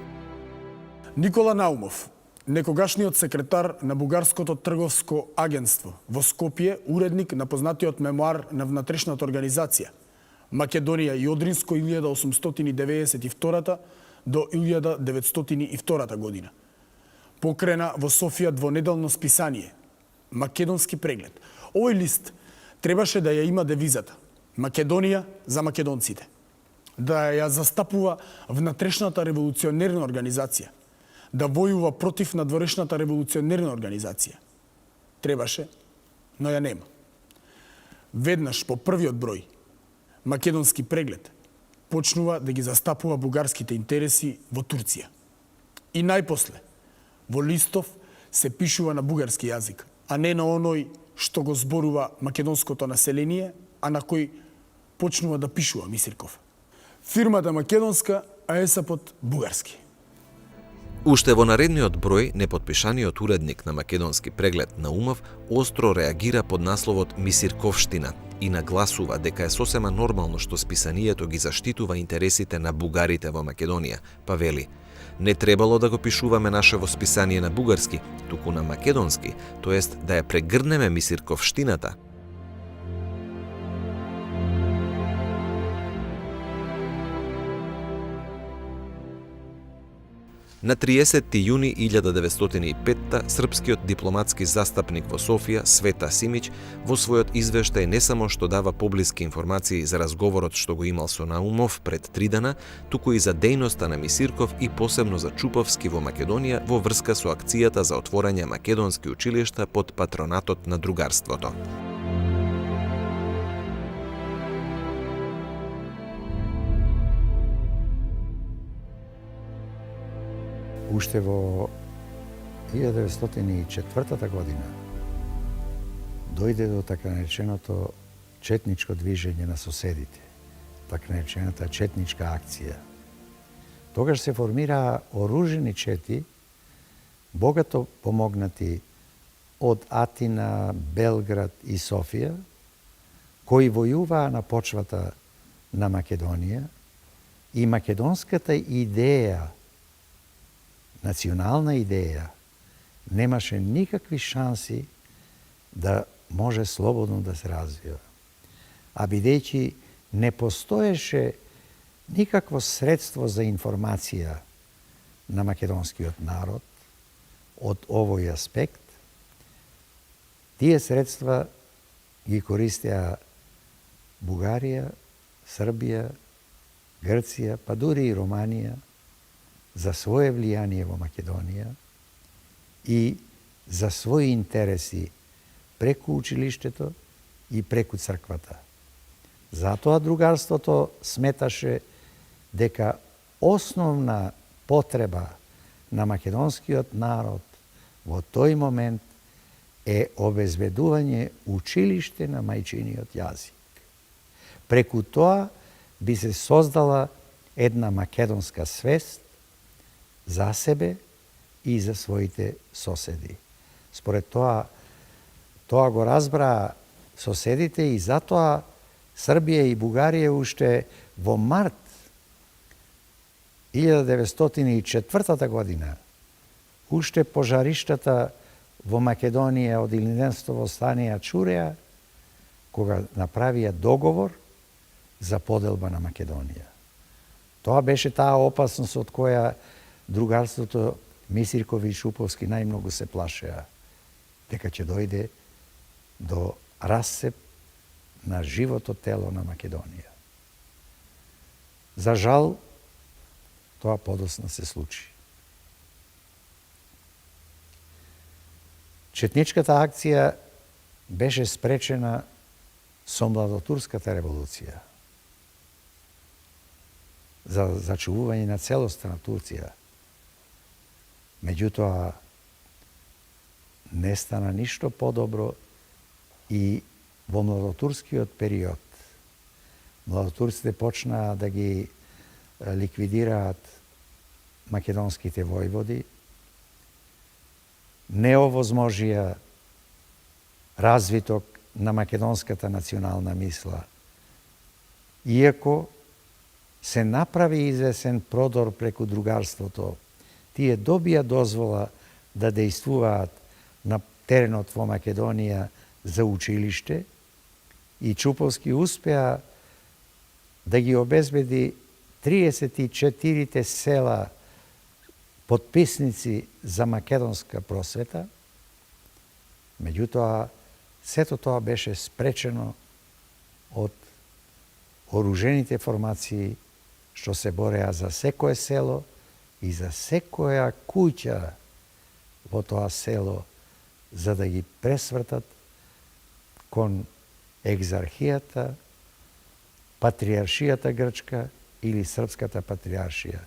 Никола Наумов, некогашниот секретар на Бугарското трговско агентство во Скопје, уредник на познатиот мемуар на внатрешната организација Македонија и Одринско 1892 до 1902 година. Покрена во Софија двонеделно списание Македонски преглед. Овој лист требаше да ја има девизата Македонија за македонците, да ја застапува внатрешната револуционерна организација, да војува против надворешната револуционерна организација. Требаше, но ја нема. Веднаш по првиот број Македонски преглед почнува да ги застапува бугарските интереси во Турција. И најпосле, во листов се пишува на бугарски јазик, а не на оној што го зборува македонското население, а на кој почнува да пишува Мисирков. Фирмата македонска, а ЕСАПот бугарски. Уште во наредниот број, неподпишаниот уредник на Македонски преглед Наумов остро реагира под насловот Мисирковштина и нагласува дека е сосема нормално што списанието ги заштитува интересите на бугарите во Македонија, па вели: не требало да го пишуваме нашево списание на бугарски, туку на македонски, тоест да ја прегрнеме Мисирковштината. На 30 јуни 1905 српскиот дипломатски застапник во Софија Света Симиќ во својот извештај не само што дава поблиски информации за разговорот што го имал со Наумов пред 3 дена, туку и за дејноста на Мисирков и посебно за Чуповски во Македонија во врска со акцијата за отворање македонски училишта под патронатот на другарството. Уште во 1904 година дојде до така нареченото четничко движење на соседите, така наречената четничка акција. Тогаш се формира оружени чети, богато помогнати од Атина, Белград и Софија, кои војуваа на почвата на Македонија и македонската идеја, национална идеја, немаше никакви шанси да може слободно да се развива. А бидејќи не постоеше никакво средство за информација на македонскиот народ од овој аспект, тие средства ги користеа Бугарија, Србија, Грција, па дури и Романија за свое влијание во Македонија и за своји интереси преку училиштето и преку црквата. Затоа другарството сметаше дека основна потреба на македонскиот народ во тој момент е обезбедување училиште на мајчиниот јазик. Преку тоа би се создала една македонска свест за себе и за своите соседи. Според тоа го разбраа соседите и затоа Србија и Бугарија уште во март 1904 година, уште пожариштата во Македонија од Илинденското восстание чуреа, кога направија договор за поделба на Македонија. Тоа беше таа опасност од која другарството Мисиркови и Шуповски најмногу се плашеа, дека ќе дојде до расцеп на живото тело на Македонија. За жал, тоа подоцна се случи. Четничката акција беше спречена со младотурската револуција за зачувување на целоста на Турција. Меѓутоа, не стана ништо подобро и во младотурскиот период. Младотурците почнаа да ги ликвидираат македонските војводи, не овозможија развиток на македонската национална мисла, иако се направи извесен продор преку другарството, тие добија дозвола да дејствуваат на теренот во Македонија за училиште и Чуповски успеа да ги обезбеди 34 села потписници за македонска просвета. Меѓутоа, сето тоа беше спречено од оружените формации што се бореа за секое село и за секоја куќа во тоа село, за да ги пресвртат кон екзархијата, патриаршијата грчка или српската патриаршија.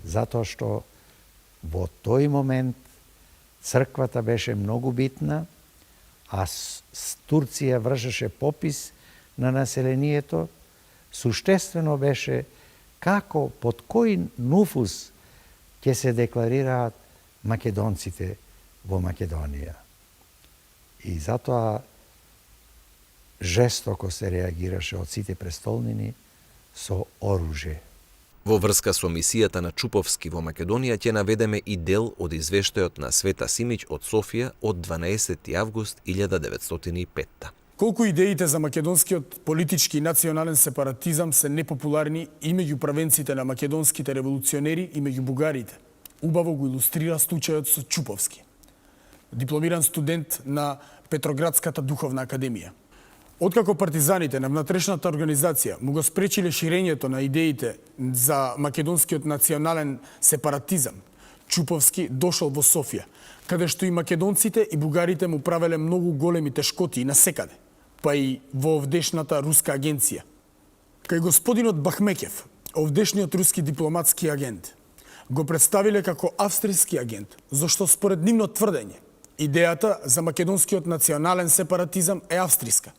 Затоа што во тој момент црквата беше многу битна, а Турција вршеше попис на населението, суштествено беше како, под кој нуфус ќе се декларираат македонците во Македонија. И затоа жестоко се реагираше од сите престолнини со оружје. Во врска со мисијата на Чуповски во Македонија ќе наведеме и дел од извештајот на Света Симиќ од Софија од 12 август 1905. Колку идеите за македонскиот политички и национален сепаратизам се непопуларни и меѓу правенците на македонските револуционери и меѓу бугарите, убаво го илустрира случајот со Чуповски, дипломиран студент на Петроградската духовна академија. Откако партизаните на внатрешната организација му го спречиле ширењето на идеите за македонскиот национален сепаратизам, Чуповски дошол во Софија, каде што и македонците и бугарите му правеле многу големи тешкоти и насекаде, па и во овдешната руска агенција. Кај господинот Бахмекев, овдешниот руски дипломатски агент, го представиле како австријски агент, зашто според нивно тврдење, идејата за македонскиот национален сепаратизам е австријска.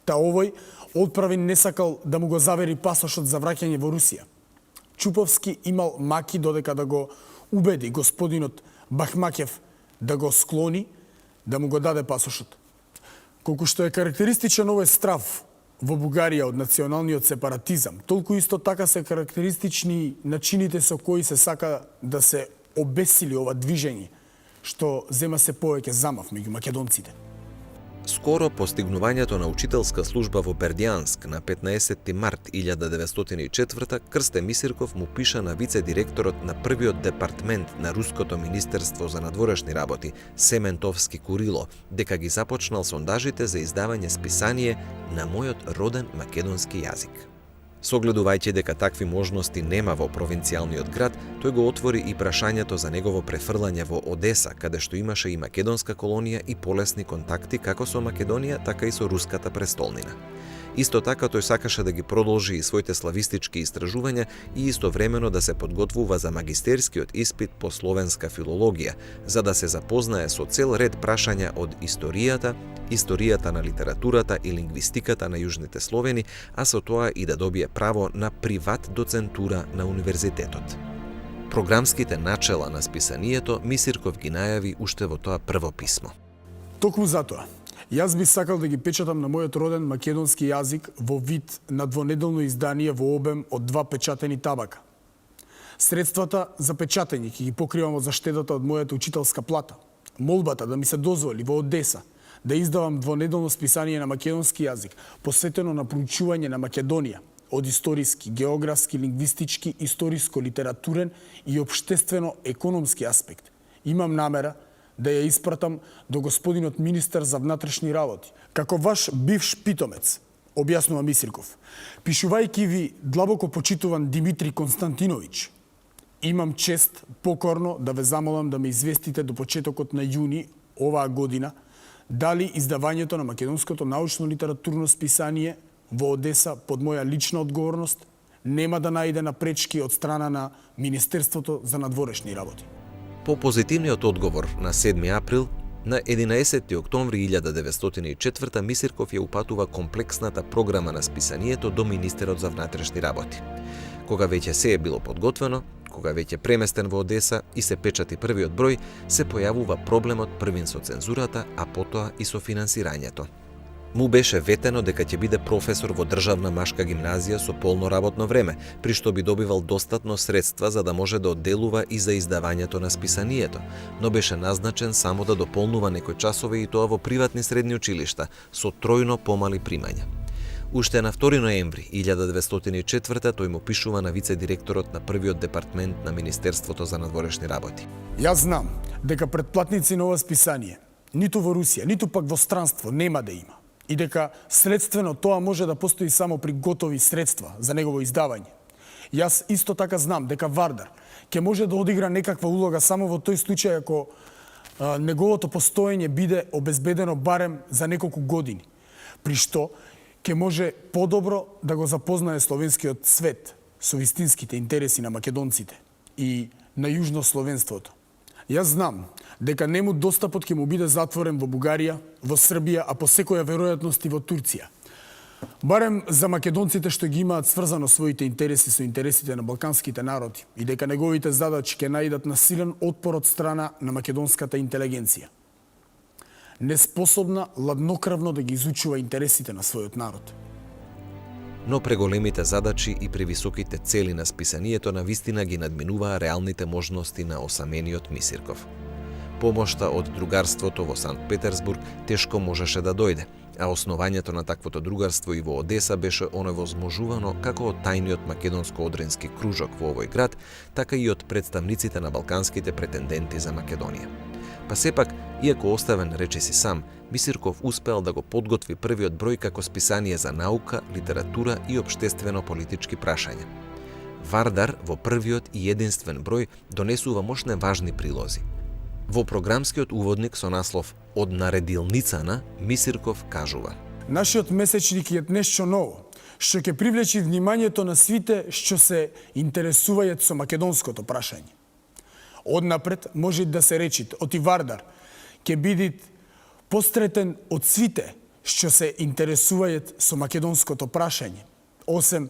Та овој одправи не сакал да му го завери пасошот за враќање во Русија. Чуповски имал маки додека да го убеди господинот Бахмакев да го склони, да му го даде пасошот. Колку што е карактеристичен овој страв во Бугарија од националниот сепаратизам, толку исто така се карактеристични начините со кои се сака да се обесили ова движење што зема се повеќе замав меѓу македонците. Скоро постигнувањето на учителска служба во Бердјанск на 15 март 1904 Крсте Мисирков му пиша на вице-директорот на првиот департмент на Руското министерство за надворешни работи Сементовски Курило дека ги започнал сондажите за издавање списание на мојот роден македонски јазик. Согледувајќи дека такви можности нема во провинцијалниот град, тој го отвори и прашањето за негово префрлање во Одеса, каде што имаше и македонска колонија и полесни контакти како со Македонија, така и со руската престолнина. Исто така тој сакаше да ги продолжи и своите славистички истражувања и истовремено да се подготвува за магистерскиот испит по словенска филологија, за да се запознае со цел ред прашања од историјата на литературата и лингвистиката на Јужните Словени, а со тоа и да добие право на приват доцентура на универзитетот. Програмските начела на списанието Мисирков ги најави уште во тоа прво писмо. Токму затоа, јас би сакал да ги печатам на мојот роден македонски јазик во вид на двонеделно издание во обем од 2 печатени табака. Средствата за печатење ќе ги покривам од заштедата од мојата учителска плата. Молбата да ми се дозволи во Одеса да издавам двонеделно списание на македонски јазик, посветено на проучување на Македонија, од историски, географски, лингвистички, историско-литературен и општествено-економски аспект. Имам намера да ја испратам до господинот министар за внатрешни работи. Како ваш бивш питомец, објаснува Мисирков, пишувајќи ви длабоко почитуван Димитри Константинович, имам чест покорно да ве замолам да ме известите до почетокот на јуни оваа година дали издавањето на македонското научно-литературно списание во Одеса под моја лична одговорност нема да најде напречки од страна на Министерството за надворешни работи. По позитивниот одговор на 7 април, на 11 октомври 1904 Мисирков ја упатува комплексната програма на списанието до Министерот за внатрешни работи. Кога веќе се е било подготвено, кога веќе преместен во Одеса и се печати првиот број, се појавува проблемот првин со цензурата, а потоа и со финансирањето. Му беше ветено дека ќе биде професор во државна машка гимназија со полно работно време, при што би добивал достатно средства за да може да одделува и за издавањето на списанието, но беше назначен само да дополнува некои часове и тоа во приватни средни училишта со тројно помали примања. Уште на 2 ноември 1904 тој му пишува на вице-директорот на првиот департмент на Министерството за надворешни работи. Јас знам дека предплатници на ова списание ниту во Русија, ниту пак во странство нема да има и дека следствено тоа може да постои само при готови средства за негово издавање. Јас исто така знам дека Вардар ќе може да одигра некаква улога само во тој случај ако неговото постоење биде обезбедено барем за неколку години, при што ќе може подобро да го запознае словенскиот свет со вистинските интереси на македонците и на јужнословенството. Јас знам дека нему достапот ќе му биде затворен во Бугарија, во Србија, а по секоја веројатност и во Турција. Барем за македонците што ги имаат сврзано своите интереси со интересите на балканските народи и дека неговите задачи ќе најдат насилен отпор од страна на македонската интелигенција, неспособна ладнокрвно да ги изучува интересите на својот народ. Но преголемите задачи и превисоките цели на списанието на вистина ги надминуваа реалните можности на осамениот Мисирков. Помошта од другарството во Санкт Петерсбург тешко можеше да дојде, а основањето на таквото другарство и во Одеса беше оневозможувано како од тајниот македонско-одрински кружок во овој град, така и од представниците на балканските претенденти за Македонија. Па сепак, иако оставен речиси сам, Мисирков успеал да го подготви првиот број како списание за наука, литература и општествено-политички прашања. Вардар во првиот и единствен број донесува мощне важни прилози. Во програмскиот уводник со наслов «Од наредилницана» Мисирков кажува: Нашиот месечник е нешто ново, што ќе привлечи вниманието на свите што се интересуваат со македонското прашање. Однапред може да се речит, оти Вардар ќе биде постретен од свите што се интересуваат со македонското прашање, осем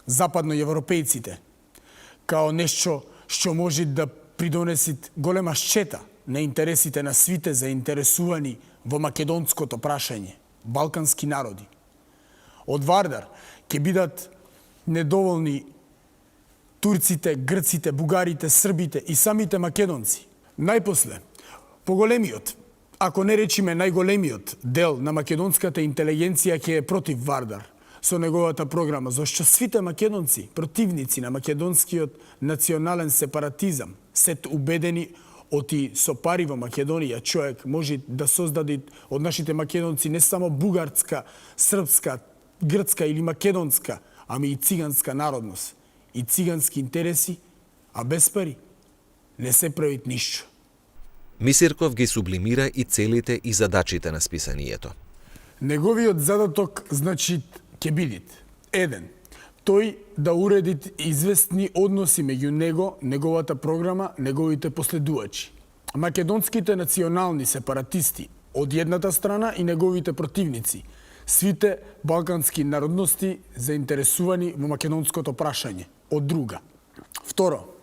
западноевропејците, као нешто што може да придонеси голема щета на интересите на свите заинтересувани во македонското прашање, балкански народи. Од Вардар ќе бидат недоволни турците, грците, бугарите, србите и самите македонци. Најпосле, Поголемиот, ако не речиме најголемиот дел на македонската интелигенција ќе е против Вардар со неговата програма, зашто сите македонци, противници на македонскиот национален сепаратизам, сет убедени оти со пари во Македонија човек може да создаде од нашите македонци не само бугарска, српска, грцка или македонска, ами и циганска народност и цигански интереси, а без пари не се правит ништо. Мисирков ги сублимира и целите и задачите на списанието. Неговиот задаток, значи, ќе бидит. 1. Тој да уреди известни односи меѓу него, неговата програма, неговите последувачи. Македонските национални сепаратисти од едната страна и неговите противници, свите балкански народности заинтересувани во македонското прашање, од друга. 2.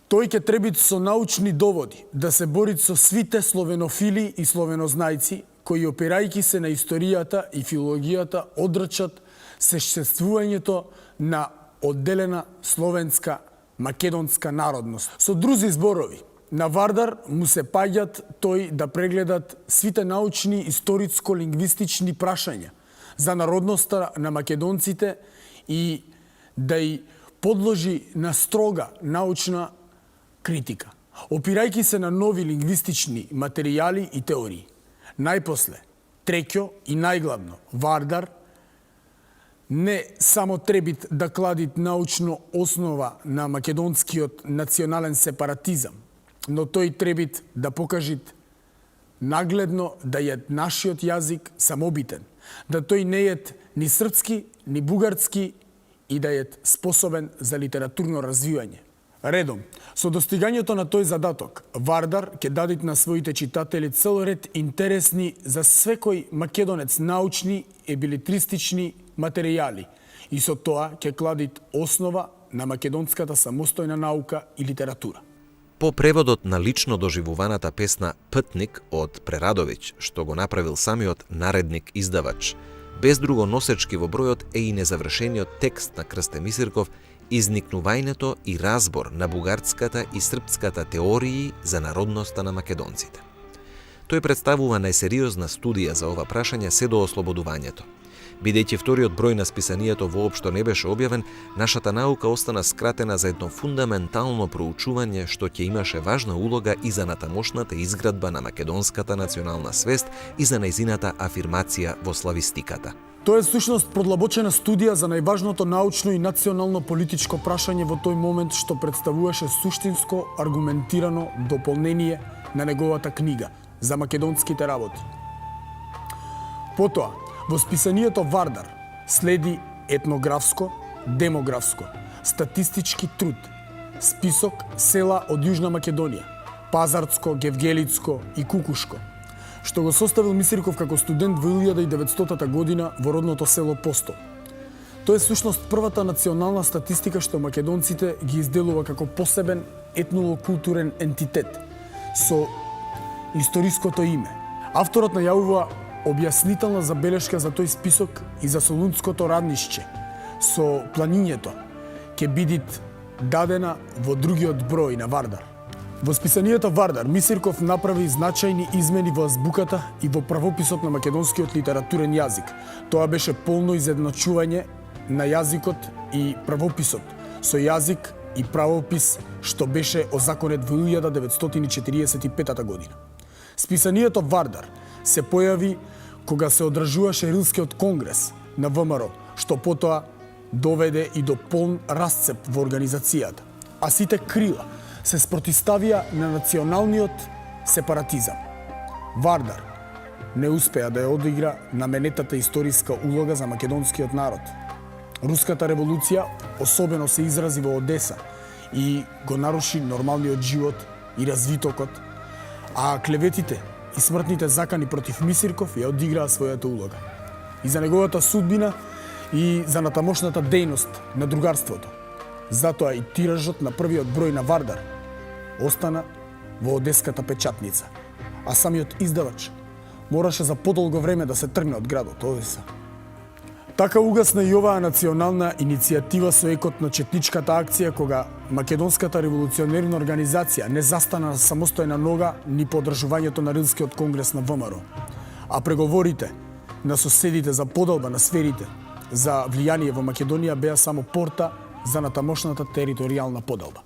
Тој ќе треба со научни доводи да се бори со свите словенофили и словенознајци кои, опирајќи се на историјата и филологијата, одрачат существувањето на одделена словенска македонска народност. Со други зборови, на Вардар му се паѓат тој да прегледат свите научни, историцко-лингвистични прашања за народноста на македонците и да ја подложи на строга научна критика, опирајќи се на нови лингвистични материјали и теории. Најпосле, треќо и најглавно, Вардар не само требит да кладит научно основа на македонскиот национален сепаратизам, но тој требит да покажит нагледно да е нашиот јазик самобитен, да тој не е ни српски, ни бугарски и да е способен за литературно развивање. Редом, со достигањето на тој задаток, Вардар ќе даде на своите читатели цел ред интересни за секој македонец научни и билетристични материјали и со тоа ќе кладит основа на македонската самостојна наука и литература. По преводот на лично доживуваната песна «Пътник» од Прерадовиќ, што го направил самиот наредник издавач, без друго носечки во бројот е и незавршениот текст на Крсте Мисирков, изникнувањето и разбор на бугарската и српската теории за народноста на македонците. Тој представува најсериозна студија за ова прашање се до ослободувањето. Бидејќи вториот број на списанието воопшто не беше објавен, нашата наука остана скратена за едно фундаментално проучување што ќе имаше важна улога и за натамошната изградба на македонската национална свест и за нејзината афирмација во славистиката. Тоа е сушност продлабочена студија за најважното научно и национално политичко прашање во тој момент што представуваше суштинско аргументирано дополнение на неговата книга за македонските работи. Потоа, во списанието Вардар следи етнографско, демографско, статистички труд, список села од Јужна Македонија, Пазарцко, Гевгелицко и Кукушко, што го составил Мисирков како студент во 1900 година во родното село Постол. Тоа е сушност првата национална статистика што македонците ги изделува како посебен етнолокултурен ентитет со историското име. Авторот најавува објаснителна забелешка за тој список и за Солунското раднишче со планињето ќе биде дадена во другиот број на Вардар. Во списанието Вардар Мисирков направи значајни измени во азбуката и во правописот на македонскиот литературен јазик. Тоа беше полно изедначување на јазикот и правописот со јазик и правопис што беше озаконет во 1945 година. Списанието Вардар се појави кога се одржуваше Рилскиот конгрес на ВМРО, што потоа доведе и до полн расцеп во организацијата. А сите крила се спротиставија на националниот сепаратизам. Вардар не успеа да ја одигра наменетата историска улога за македонскиот народ. Руската револуција особено се изрази во Одеса и го наруши нормалниот живот и развитокот, а клеветите и смртните закани против Мисирков ја одиграа својата улога. И за неговата судбина и за натамошната дејност на другарството. Затоа и тиражот на првиот број на Вардар остана во одеската печатница, а самиот издавач мораше за подолго време да се тргне од градот Одеса. Така угасна и оваа национална иницијатива со екот на четничката акција кога Македонската револуционерна организација не застана на самостојна нога ни по одржувањето на Рилскиот конгрес на ВМРО, а преговорите на соседите за поделба на сферите за влијание во Македонија беа само порта за натамошната територијална поделба.